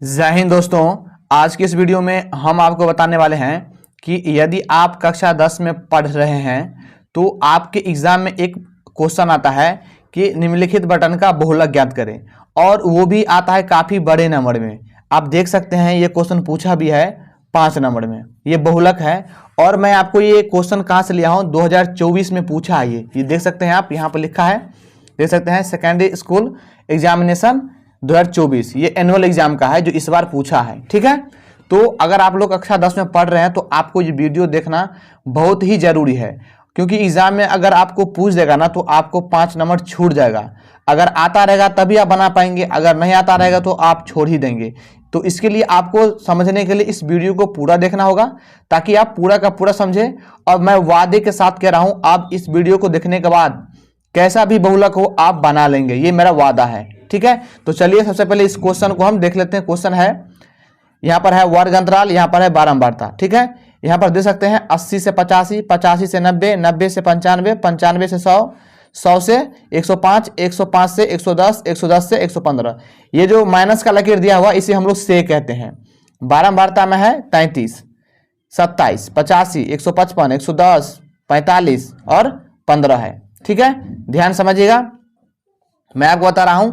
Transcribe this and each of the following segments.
जय हिंद दोस्तों। आज की इस वीडियो में हम आपको बताने वाले हैं कि यदि आप कक्षा 10 में पढ़ रहे हैं तो आपके एग्जाम में एक क्वेश्चन आता है कि निम्नलिखित बटन का बहुलक ज्ञात करें, और वो भी आता है काफ़ी बड़े नंबर में। आप देख सकते हैं ये क्वेश्चन पूछा भी है 5 नंबर में, ये बहुलक है। और मैं आपको ये क्वेश्चन कहाँ से लिया हूँ, 2024 में पूछा है। ये देख सकते हैं आप, यहाँ पर लिखा है, देख सकते हैं सेकेंडरी स्कूल एग्जामिनेशन 2024, ये एनुअल एग्जाम का है जो इस बार पूछा है। ठीक है, तो अगर आप लोग कक्षा 10 में पढ़ रहे हैं तो आपको ये वीडियो देखना बहुत ही जरूरी है, क्योंकि एग्जाम में अगर आपको पूछ देगा ना तो आपको 5 नंबर छूट जाएगा। अगर आता रहेगा तभी आप बना पाएंगे, अगर नहीं आता रहेगा तो आप छोड़ ही देंगे। तो इसके लिए आपको समझने के लिए इस वीडियो को पूरा देखना होगा, ताकि आप पूरा का पूरा समझें। और मैं वादे के साथ कह रहा हूं, आप इस वीडियो को देखने के बाद कैसा भी बहुलक हो आप बना लेंगे, ये मेरा वादा है। ठीक है, तो चलिए सबसे पहले इस क्वेश्चन को हम देख लेते हैं। क्वेश्चन है, यहाँ पर है वर्ग अंतराल, यहाँ पर है बारंबारता। ठीक है, यहाँ पर देख सकते हैं 80 से 85, 85 से 90, 90 से 95, 95 से 100, 100 से 105, 105 से 110, 110 से 115। ये जो माइनस का लकीर दिया हुआ इसे हम लोग से कहते हैं। बारंबारता में है 33, 27, 85, 155, 110, 45 और 15 है। ठीक है, ध्यान समझिएगा, मैं आपको बता रहा हूं।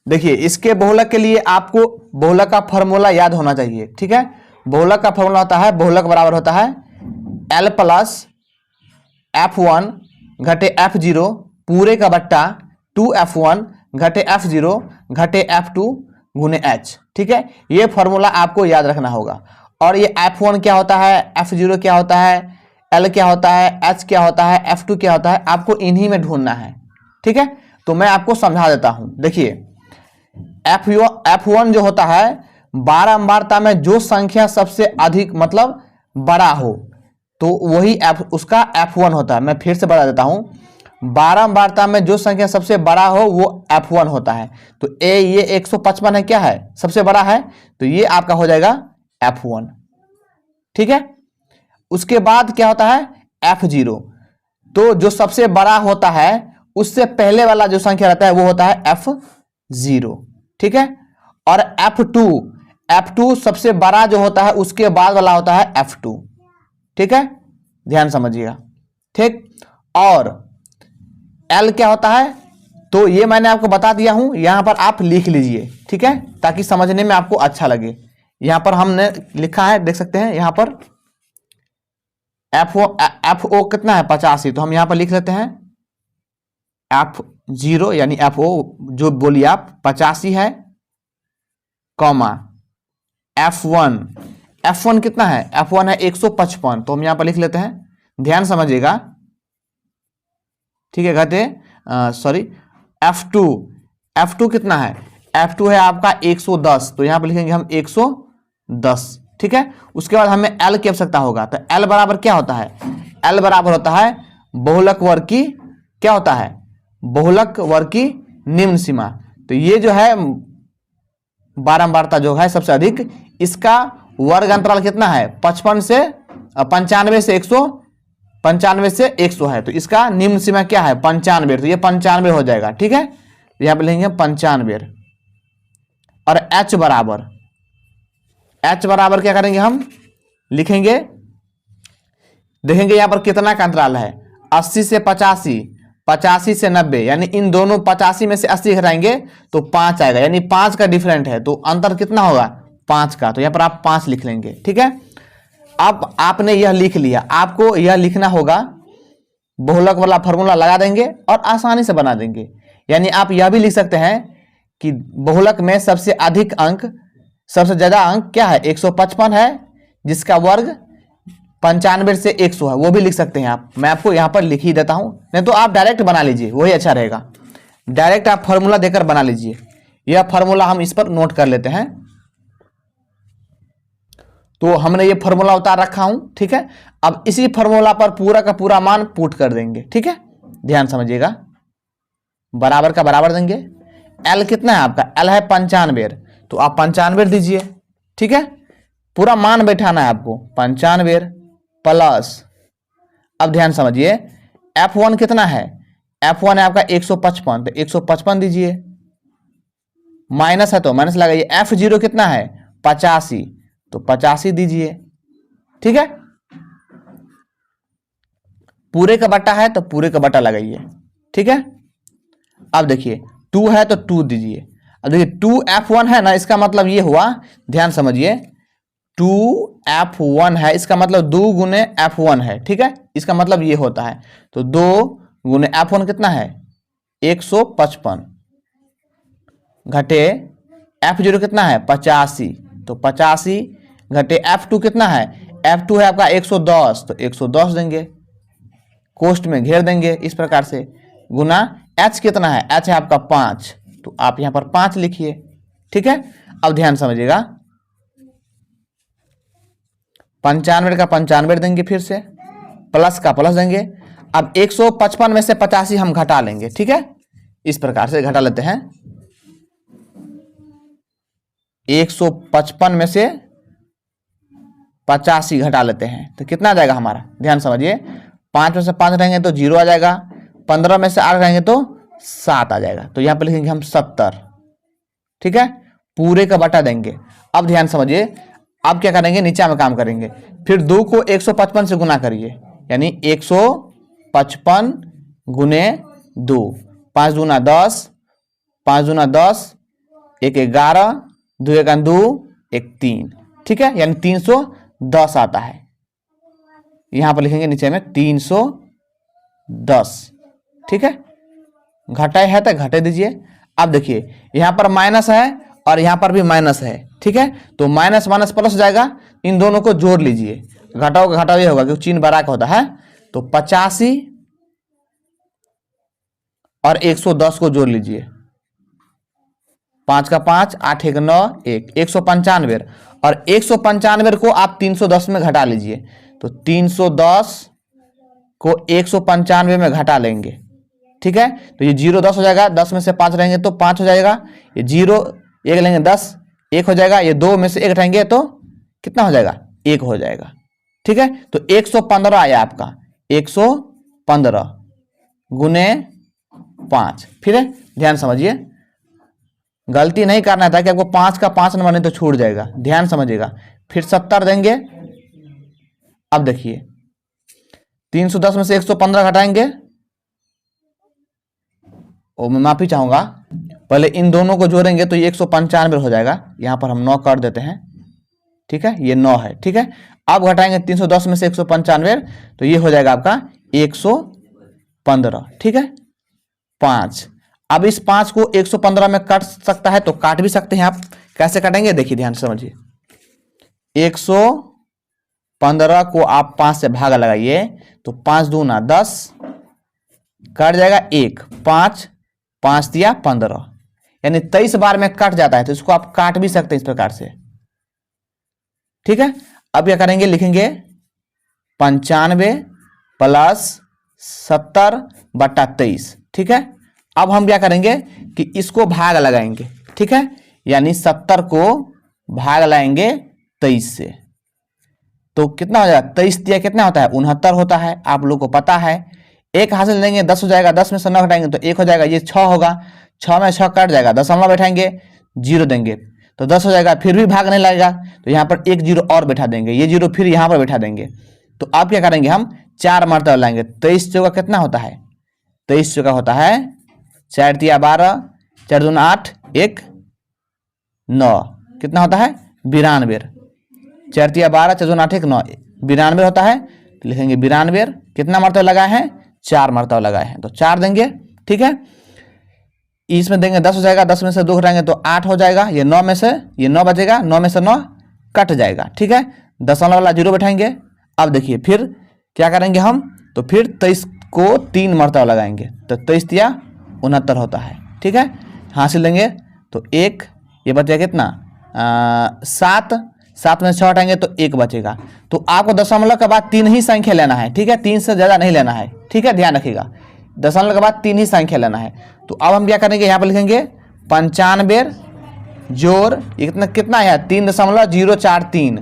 देखिए, इसके बहुलक के लिए आपको बहुलक का फॉर्मूला याद होना चाहिए। ठीक है, बहुलक का फॉर्मूला होता है, बहुलक बराबर होता है L प्लस F1 घटे F0 पूरे का बट्टा 2F1 घटे F0 घटे F2 गुने H। ठीक है, ये फॉर्मूला आपको याद रखना होगा। और ये F1 क्या होता है, F0 क्या होता है, L क्या होता है, H क्या होता है, F2 क्या होता है, आपको इन्हीं में ढूंढना है। ठीक है, तो मैं आपको समझा देता हूं। देखिए, F1 जो होता है, बारंबारता में जो संख्या सबसे अधिक मतलब बड़ा हो तो वही उसका F1 होता है। मैं फिर से बता देता हूं, बारंबारता में जो संख्या सबसे बड़ा हो वो F1 होता है। तो ये 155 है, क्या है, सबसे बड़ा है, तो ये आपका हो जाएगा F1। ठीक है, उसके बाद क्या होता है F0, तो जो सबसे बड़ा होता है उससे पहले वाला जो संख्या रहता है वो होता है F0। ठीक है, और F2 सबसे बड़ा जो होता है उसके बाद वाला होता है F2। ठीक है, ध्यान समझिएगा। ठीक, और L क्या होता है, तो ये मैंने आपको बता दिया हूं, यहां पर आप लिख लीजिए। ठीक है, ताकि समझने में आपको अच्छा लगे। यहां पर हमने लिखा है, देख सकते हैं यहाँ पर FO कितना है 85, तो हम यहां पर लिख लेते हैं F0 यानी FO जो बोलिए आप 85 है, कॉमा F1 कितना है, F1 है 155, तो हम यहां पर लिख लेते हैं। ध्यान समझिएगा। ठीक है, कहते सॉरी F2 कितना है, F2 है आपका 110, तो यहां पर लिखेंगे हम 110। ठीक है, उसके बाद हमें L की आवश्यकता होगा, तो L बराबर क्या होता है, L बराबर होता है बहुलक वर्ग की, क्या होता है, बहुलक वर्ग की निम्न सीमा। तो ये जो है बारंबारता जो है सबसे अधिक, इसका वर्ग अंतराल कितना है, 55 से 95 से 100 है, तो इसका निम्न सीमा क्या है 95, तो ये 95 हो जाएगा। ठीक है, यहां पे लिखेंगे 95। और H बराबर क्या करेंगे, हम लिखेंगे, देखेंगे यहां पर कितना का अंतराल है, 80 से 85, 85 से 90, यानी इन दोनों 85 में से 80 घटाएंगे तो 5 आएगा, यानी 5 का डिफरेंट है, तो अंतर कितना होगा 5 का, तो यहां पर आप 5 लिख लेंगे। ठीक है, अब आपने यह लिख लिया, आपको यह लिखना होगा, बहुलक वाला फॉर्मूला लगा देंगे और आसानी से बना देंगे। यानी आप यह भी लिख सकते हैं कि बहुलक में सबसे अधिक अंक, सबसे ज्यादा अंक क्या है 155 है, जिसका वर्ग 95 से 100 है, वो भी लिख सकते हैं आप। मैं आपको यहां पर लिख ही देता हूं, नहीं तो आप डायरेक्ट बना लीजिए, वही अच्छा रहेगा। डायरेक्ट आप फॉर्मूला देकर बना लीजिए। यह फॉर्मूला हम इस पर नोट कर लेते हैं। तो हमने ये फॉर्मूला उतार रखा हूं। ठीक है, अब इसी फॉर्मूला पर पूरा का पूरा मान पुट कर देंगे। ठीक है, ध्यान समझिएगा, बराबर का बराबर देंगे। L कितना है आपका, L है 95, तो आप 95 दीजिए। ठीक है, पूरा मान बैठाना है आपको, 95 प्लस, अब ध्यान समझिए, F1 कितना है, F1 है आपका 155, तो 155 दीजिए, माइनस है तो माइनस लगाइए। F0 कितना है 85, तो 85 दीजिए। ठीक है, पूरे का बटा है तो पूरे का बटा लगाइए। ठीक है, अब देखिए 2 है तो 2 दीजिए। अब देखिए 2F1 है ना, इसका मतलब ये हुआ, ध्यान समझिए, 2F1 है, इसका मतलब 2 गुने F1 है। ठीक है, इसका मतलब ये होता है, तो 2 गुने F1 कितना है 155 घटे F0 कितना है 85, तो 85 घटे F2 कितना है, F2 है आपका 110, तो 110 देंगे, कोष्ठ में घेर देंगे इस प्रकार से, गुना H कितना है, H है आपका 5, तो आप यहां पर 5 लिखिए। ठीक है, अब ध्यान समझिएगा, 95 का 95 देंगे, फिर से प्लस का प्लस देंगे। अब 155 में से 85 हम घटा लेंगे। ठीक है, इस प्रकार से घटा लेते हैं, 155 में से 85 घटा लेते हैं तो कितना आ जाएगा हमारा, ध्यान समझिए, 5 में से 5 रहेंगे तो 0 आ जाएगा, 15 में से 8 रहेंगे तो 7 आ जाएगा, तो यहां पर लिखेंगे हम 70। ठीक है, पूरे का बटा देंगे। अब ध्यान समझिए, अब क्या करेंगे, नीचे में काम करेंगे, फिर 2 को 155 से गुना करिए, यानी 155 गुने 2, 5 दूना 10, 5 दूना 10, 1 11, 2 1 2, 1 3। ठीक है, यानी 310 आता है, यहां पर लिखेंगे नीचे में 310। ठीक है, घटाए है तो घटे दीजिए। अब देखिए यहां पर माइनस है और यहां पर भी माइनस है। ठीक है, तो माइनस माइनस प्लस हो जाएगा, इन दोनों को जोड़ लीजिए, घटाओ का घटाओ ये होगा क्योंकि चिन्ह बड़ा का होता है, तो 85 और 110 को जोड़ लीजिए, 5 का 5, 8 1 9, 195, और 195 को आप 310 में घटा लीजिए, तो 310 को 195 में घटा लेंगे। ठीक है, तो ये 0 10 हो जाएगा, 10 में से 5 रहेंगे तो 5 हो जाएगा, ये 0 1 लेंगे 10 1 हो जाएगा, ये 2 में से 1 हटाएंगे तो कितना हो जाएगा 1 हो जाएगा। ठीक है, तो 115 आया आपका, 115 गुने 5। फिर है, ध्यान समझिए, गलती नहीं करना था कि आपको 5 का 5 नंबर नहीं तो छूट जाएगा, ध्यान समझिएगा। फिर 70 देंगे। अब देखिए 310 में से 115 घटाएंगे, और मैं माफी चाहूंगा, पहले इन दोनों को जोड़ेंगे तो ये 195 हो जाएगा, यहां पर हम 9 कर देते हैं। ठीक है, ये 9 है। ठीक है, अब घटाएंगे 310 में से 195, तो ये हो जाएगा आपका 115। ठीक है, 5। अब इस 5 को 115 में काट सकता है तो काट भी सकते हैं आप, कैसे काटेंगे देखिए, ध्यान से समझिए, 115 को आप 5 से भाग लगाइए, तो 5 दूना 10, कट जाएगा 1, 5 5 दिया 15, यानी 23 बार में कट जाता है, तो इसको आप काट भी सकते हैं इस प्रकार से। ठीक है, अब क्या करेंगे, लिखेंगे 95 प्लस 70 बटा 23। ठीक है, अब हम क्या करेंगे कि इसको भाग लगाएंगे। ठीक है, यानी 70 को भाग लगाएंगे 23 से, तो कितना हो जाएगा, 23 दिया कितना होता है 69 होता है, आप लोग को पता है। एक हासिल लेंगे 10 हो जाएगा, 10 में से 9 घटाएंगे तो 1 हो जाएगा, ये 6 होगा, 6 में 6 कट जाएगा, दशमलव बैठाएंगे 0 देंगे तो 10 हो जाएगा, फिर भी भाग नहीं लगेगा तो यहाँ पर 1 0 और बैठा देंगे, ये 0 फिर यहाँ पर बैठा देंगे, तो अब क्या करेंगे, हम 4 मरतबा लाएंगे। 23 चौका कितना होता है, 23 चौका होता है 4 तिया 12, 4 दूना 8, 1 9, कितना होता है 92, 4 तिया 12, 4 दूना 8 1 9, 92 होता है, तो लिखेंगे 92। कितना मरतबा लगाए हैं, 4 मरतबा लगाए हैं, तो 4 देंगे। ठीक है, इसमें देंगे 10 हो जाएगा, 10 में से 2 घटाएंगे तो 8 हो जाएगा, ये 9 में से ये 9 बचेगा, 9 में से 9 कट जाएगा। ठीक है, दशमलव वाला 0 बैठाएंगे। अब देखिए फिर क्या करेंगे हम, तो फिर 23 को 3 मरतबा लगाएंगे, तो 23 तिया 69 होता है। ठीक है, हासिल लेंगे तो 1, ये बचेगा कितना 7, 7 में 6 हटाएंगे तो 1 बचेगा, तो आपको दशमलव के बाद 3 ही संख्या लेना है। ठीक है, 3 से ज़्यादा नहीं लेना है। ठीक है, ध्यान रखिएगा, दशमलव के बाद 3 ही संख्या लेना है। तो अब हम क्या करेंगे, यहाँ पर लिखेंगे 95 जोड़ ये कितना है 3.043,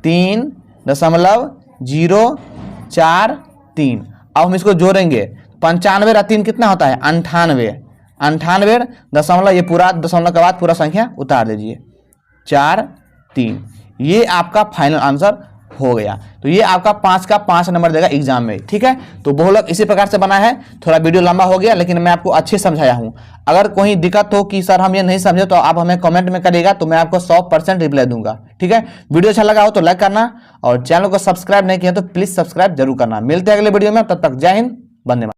3.043। अब हम इसको जोड़ेंगे, 95 और 3 कितना होता है 98, 98 दशमलव, ये पूरा दशमलव के बाद पूरा संख्या उतार दीजिए, 4 3, ये आपका फाइनल आंसर हो गया। तो ये आपका 5 का 5 नंबर देगा एग्जाम में, ठीक है। तो बहुलक इसी प्रकार से बना है। थोड़ा वीडियो लंबा हो गया लेकिन मैं आपको अच्छे समझाया हूं। अगर कोई दिक्कत हो कि सर हम ये नहीं समझे तो आप हमें कमेंट में करिएगा, तो मैं आपको 100% रिप्लाई दूंगा, ठीक है। वीडियो अच्छा लगा हो तो लाइक करना और चैनल को सब्सक्राइब नहीं किया तो प्लीज सब्सक्राइब जरूर करना। मिलते हैं अगले वीडियो में, तब तक जय हिंद, वंदे मातरम।